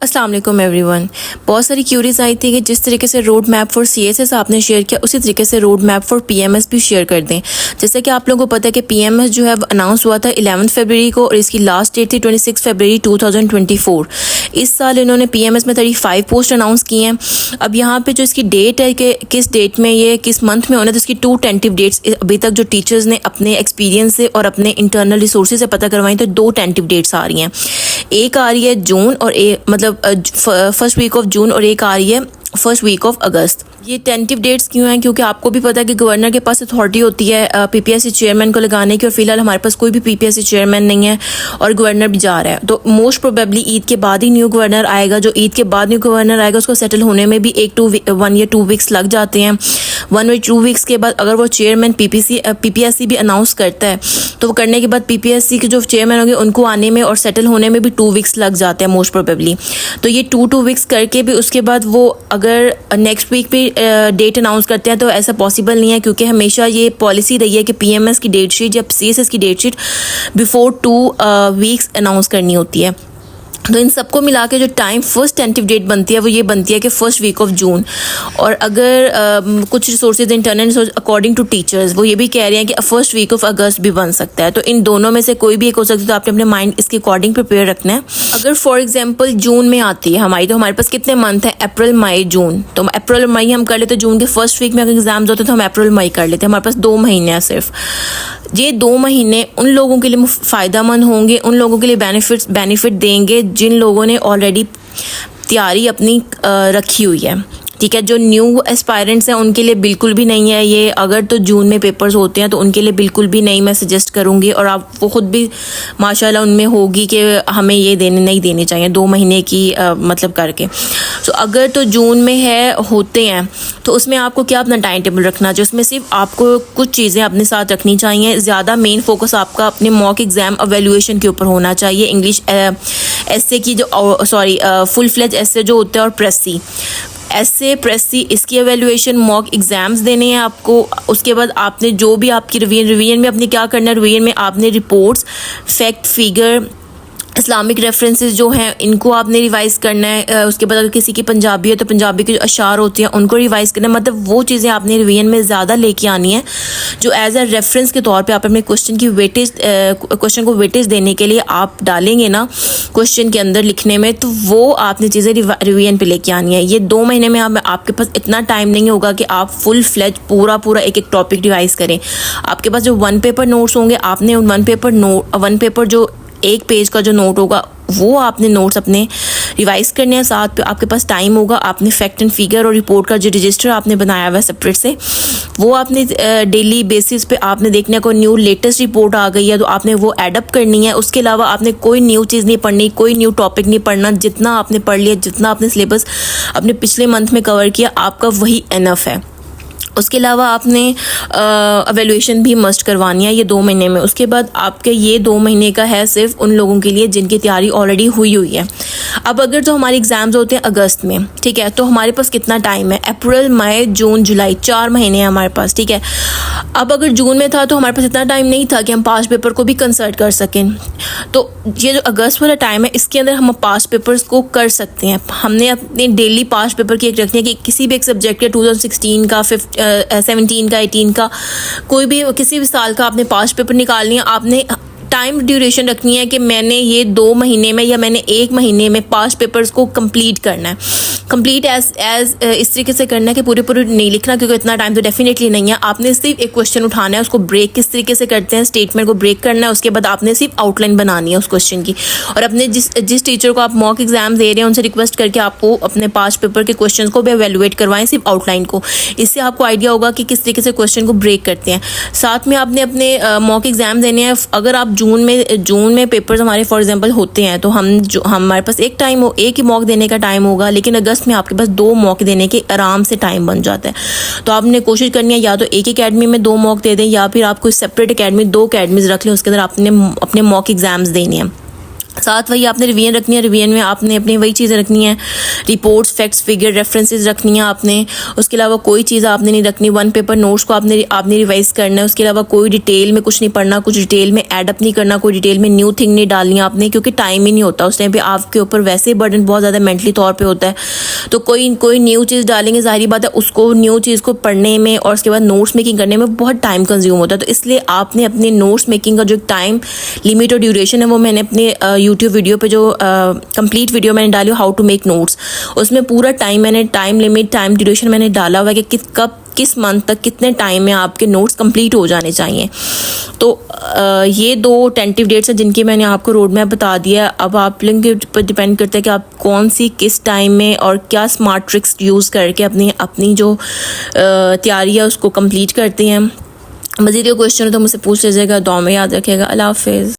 अस्सलाम वालेकुम एवरीवन। बहुत सारी क्यूरीज आई थी कि जिस तरीके से रोड मैप फॉर सीएसएस आपने शेयर किया उसी तरीके से रोड मैप फॉर पीएमएस भी शेयर कर दें। जैसे कि आप लोगों को पता है कि पीएमएस जो है अनाउंस हुआ था 11 फरवरी को और इसकी लास्ट डेट थी 26 फरवरी 2024। इस साल इन्होंने पीएमएस में 35 पोस्ट अनाउंस किए हैं। अब यहाँ पे जो इसकी डेट है कि किस डेट में ये किस मंथ में होना है, तो इसकी 2 टेंटिव डेट्स अभी तक जो टीचर्स ने अपने एक्सपीरियंस से और अपने इंटरनल रिसोर्सेज से पता करवाई, तो 2 टेंटिव डेट्स आ रही हैं। एक आ रही है जून और फर्स्ट वीक ऑफ जून और एक आ रही है फर्स्ट वीक ऑफ अगस्त। ये टेंटिव डेट्स क्यों हैं? क्योंकि आपको भी पता है कि गवर्नर के पास अथॉरिटी होती है पीपीएससी चेयरमैन को लगाने की, और फिलहाल हमारे पास कोई भी पीपीएससी चेयरमैन नहीं है और गवर्नर भी जा रहा है। तो मोस्ट प्रोबेबली ईद के बाद ही न्यू गवर्नर आएगा। जो ईद के बाद न्यू गवर्नर आएगा उसको सेटल होने में भी 1 या 2 वीक्स लग जाते हैं। 1 या 2 वीक्स के बाद अगर वो चेयरमैन पीपीएससी भी अनाउंस करता है तो वो करने के बाद पीपीएससी के जो चेयरमैन होंगे उनको आने में और सेटल होने में भी 2 वीक्स लग जाते हैं मोस्ट प्रोबेबली। तो ये 2 वीक्स करके भी उसके बाद वो अगर नेक्स्ट वीक भी डेट अनाउंस करते हैं तो ऐसा पॉसिबल नहीं है, क्योंकि हमेशा ये पॉलिसी रही है कि पीएमएस की डेट शीट या सीएसएस की date sheet before 2 weeks announce करनी होती है। तो इन सबको मिला के जो टाइम फर्स्ट टेंटिव डेट बनती है वो ये बनती है कि फर्स्ट वीक ऑफ जून। और अगर कुछ resources internal resource according to teachers वो ये भी कह रहे हैं कि फर्स्ट वीक ऑफ अगस्त भी बन सकता है। तो इन दोनों में से कोई भी एक हो सकता है, तो आपने अपने माइंड इसके अकॉर्डिंग प्रिपेयर रखना है। अगर फॉर एग्जाम्पल जून में आती है हमारी, तो हमारे पास कितने मंथ है? अप्रैल मई जून। तो अप्रैल और मई हम कर लेते हैं। जून के फर्स्ट वीक में अगर एग्जाम्स होते हैं तो हम अप्रैल मई कर लेते हैं। हमारे पास 2 महीने हैं सिर्फ। ये 2 महीने उन लोगों के लिए फ़ायदेमंद होंगे, उन लोगों के लिए बेनिफिट देंगे जिन लोगों ने ऑलरेडी तैयारी अपनी रखी हुई है। ठीक है, जो न्यू एस्पायरेंट्स हैं उनके लिए बिल्कुल भी नहीं है ये। अगर तो जून में पेपर्स होते हैं तो उनके लिए बिल्कुल भी नहीं मैं सजेस्ट करूँगी। और आप वो खुद भी माशाल्लाह उनमें होगी कि हमें ये नहीं देने चाहिए 2 महीने की मतलब करके। तो अगर तो जून में होते हैं तो उसमें आपको क्या अपना टाइम टेबल रखना चाहिए। उसमें सिर्फ आपको कुछ चीज़ें अपने साथ रखनी चाहिए। ज़्यादा मेन फोकस आपका अपने मॉक एग्ज़ाम एवेल्यूएशन के ऊपर होना चाहिए। इंग्लिश एस्से की जो फुल फ्लेज एस्से जो होता है और प्रेसी एस्से प्रेसी इसकी एवेल्यूएशन मॉक एग्ज़ाम्स देने हैं आपको। उसके बाद आपने जो भी आपकी रिवीजन में अपने क्या करना है, रिवीजन में आपने reports, fact, figure, Islamic references जो हैं इनको आपने रिवाइज करना है। उसके बाद अगर किसी की पंजाबी है तो पंजाबी के जो अशार होती हैं उनको रिवाइज करना है। मतलब वो चीज़ें आपने रिवीजन में ज़्यादा लेके आनी है जो एज अ रेफरेंस के तौर पे आप अपने क्वेश्चन को वेटेज देने के लिए आप डालेंगे ना क्वेश्चन के अंदर लिखने में, तो वो आपने चीज़ें रिवीजन पे लेके आनी है। ये 2 महीने में आपके पास इतना टाइम नहीं होगा कि आप फुल फ्लेज पूरा एक टॉपिक रिवाइज करें। आपके पास जो 1 पेपर नोट्स होंगे, आपने 1 पेपर जो 1 पेज का जो नोट होगा वो आपने नोट्स अपने रिवाइज करने हैं। साथ पे आपके पास टाइम होगा, आपने फैक्ट एंड फिगर और रिपोर्ट का जो रजिस्टर आपने बनाया हुआ है सेपरेट से, वो आपने डेली बेसिस पे आपने देखना है। कोई न्यू लेटेस्ट रिपोर्ट आ गई है तो आपने वो एडअप करनी है। उसके अलावा आपने कोई न्यू चीज़ नहीं पढ़नी, कोई न्यू टॉपिक नहीं पढ़ना। जितना आपने पढ़ लिया, जितना आपने सिलेबस अपने पिछले मंथ में कवर किया, आपका वही इनफ है। उसके अलावा आपने एवेल्यूएशन भी मस्ट करवानी है ये 2 महीने में। उसके बाद आपके ये 2 महीने का है सिर्फ उन लोगों के लिए जिनकी तैयारी ऑलरेडी हुई है। अब अगर तो हमारे एग्ज़ाम्स होते हैं अगस्त में, ठीक है, तो हमारे पास कितना टाइम है? अप्रैल, मई, जून, जुलाई, 4 महीने हैं हमारे पास। ठीक है, अब अगर जून में था तो हमारे पास इतना टाइम नहीं था कि हम पास्ट पेपर को भी कंसल्ट कर सकें। तो ये जो अगस्त वाला टाइम है इसके अंदर हम पास्ट पेपर्स को कर सकते हैं। हमने अपने डेली पास्ट पेपर की एक रखनी है कि किसी भी एक सब्जेक्ट के 2016 का 17 का 18 का कोई भी किसी भी साल का आपने पास्ट पेपर निकालनी है। आपने टाइम ड्यूरेशन रखनी है कि मैंने ये 2 महीने में या मैंने 1 महीने में पास्ट पेपर्स को कंप्लीट करना है। कंप्लीट एज इस तरीके से करना है कि पूरे नहीं लिखना, क्योंकि इतना टाइम तो डेफिनेटली नहीं है। आपने सिर्फ एक क्वेश्चन उठाना है, उसको ब्रेक किस तरीके से करते हैं, स्टेटमेंट को ब्रेक करना है। उसके बाद आपने सिर्फ आउटलाइन बनानी है उस क्वेश्चन की। और अपने जिस टीचर को आप मॉक एग्जाम दे रहे हैं उनसे रिक्वेस्ट करके आपको अपने पास्ट पेपर के क्वेश्चन को भी एवेल्युएट करवाएं, सिर्फ आउटलाइन को। इससे आपको आइडिया होगा कि किस तरीके से क्वेश्चन को ब्रेक करते हैं। साथ में आपने अपने मॉक एग्जाम देने हैं। अगर आप जून में पेपर्स हमारे फॉर एग्जांपल होते हैं तो हमारे पास एक ही मॉक देने का टाइम होगा, लेकिन अगस्त में आपके पास 2 मॉक देने के आराम से टाइम बन जाता है। तो आपने कोशिश करनी है या तो एक अकेडमी में 2 मॉक दे दें या फिर आप कोई सेपरेट अकेडमी 2 अकेडमीज रख लें, उसके अंदर आपने अपने मॉक एग्जाम्स देने हैं। साथ वही आपने रिवीजन रखनी है, रिवीजन में आपने अपनी वही चीज़ें रखनी है, रिपोर्ट्स, फैक्ट्स, फिगर, रेफरेंसेस रखनी है आपने। उसके अलावा कोई चीज़ आपने नहीं रखनी। वन पेपर नोट्स को आपने रिवाइज करना है। उसके अलावा कोई डिटेल में कुछ नहीं पढ़ना, कुछ डिटेल में एडअप नहीं करना, कोई डिटेल में न्यू थिंग नहीं डालनी आपने, क्योंकि टाइम ही नहीं होता उस टाइम पे। आपके ऊपर वैसे ही बर्डन बहुत ज़्यादा मेंटली तौर पर होता है, तो कोई न्यू चीज़ डालेंगे, जाहिर बात है उसको न्यू चीज़ को पढ़ने में और उसके बाद नोट्स मेकिंग करने में बहुत टाइम कंज्यूम होता है। तो इसलिए आपने अपने नोट्स मेकिंग का जो टाइम लिमिट और ड्यूरेशन है वो मैंने अपने यूट्यूब वीडियो पे जो कंप्लीट वीडियो मैंने डाली हाउ टू मेक नोट्स, उसमें पूरा टाइम लिमिट, टाइम ड्यूरेशन मैंने डाला हुआ है कि कब किस मंथ तक कितने टाइम में आपके नोट्स कंप्लीट हो जाने चाहिए। तो ये 2 टेंटिव डेट्स हैं जिनकी मैंने आपको रोड मैप बता दिया है। अब आप लोगों के ऊपर डिपेंड करता है कि आप कौन सी किस टाइम में और क्या स्मार्ट ट्रिक्स यूज़ करके अपनी जो तैयारी है उसको कंप्लीट करते हैं। मज़ीद क्वेश्चन हो तो मुझसे पूछ लीजिएगा। दुआ में याद रखिएगा। अल्लाह हाफिज़।